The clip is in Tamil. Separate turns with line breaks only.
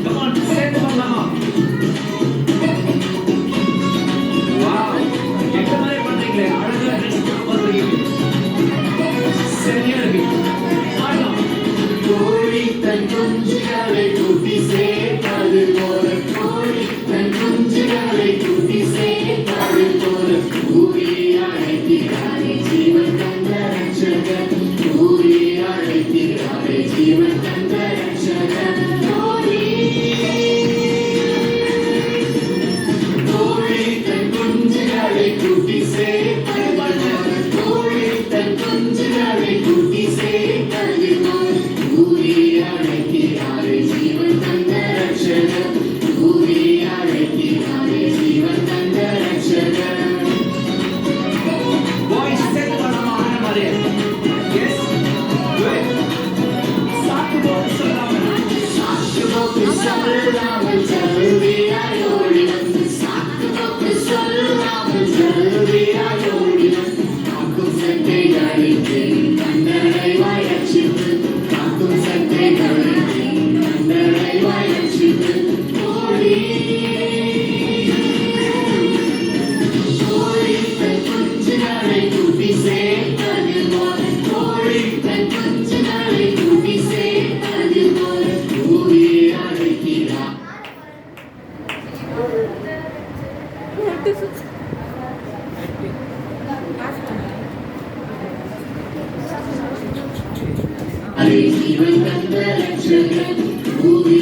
Come on, சேர்ந்து பண்ணலாமா? வாவ், எந்த மாதிரி பண்றீங்களே, அழகா ட்ரெஸ் போட்டு பண்றீங்க. சரியா இருக்கு. பாடலாம்.
கோழி தன் குஞ்சுகளை கூட்டி சேர்ப்பது போல, கோழி தன் குஞ்சுகளை கூட்டி சேர்ப்பது போல, கூறி அழைக்கிறாரே ஜீவன் தந்த ரட்சகர், கூறி அழைக்கிறாரே ஜீவன் தந்த ரட்சகர். கோழி தன் குஞ்சுகளை கூட்டி சேர்ப்பது போல, கோழி தன் குஞ்சுகளை கூட்டி சேர்ப்பது போல, கூறி அழைக்கிறாரே ஜீவன் தந்த ரட்சகர், கூறி அழைக்கிறாரே ஜீவன் தந்த ரட்சகர்.
Boys, சேர்ந்து பண்ணலாமா? ஆன மாதிரி. Yes, good. சாக்கு போக்கு சொல்லாமல்.
சாக்கு போக்கு சொல்லாமல் ஜல்தியாய் ஓடி வந்து, சாக்கு போக்கு சொல்லாமல் ஜல்தியாய் ஓடி வந்து, காக்கும் சட்டைகளுக்கு கண்டடைவாய் ரட்சிப்பு, காக்கும் சட்டைகளுக்கு கண்டடைவாய் ரட்சிப்பு. கோழி தன் குஞ்சுகளை கூட்டி சேர்ப்பது போல, கோழி தன் குஞ்சுகளை கூட்டி சேர்ப்பது போல, கூறி அழைக்கிறார். ஜீவன் தந்த ரட்சகர், கூறி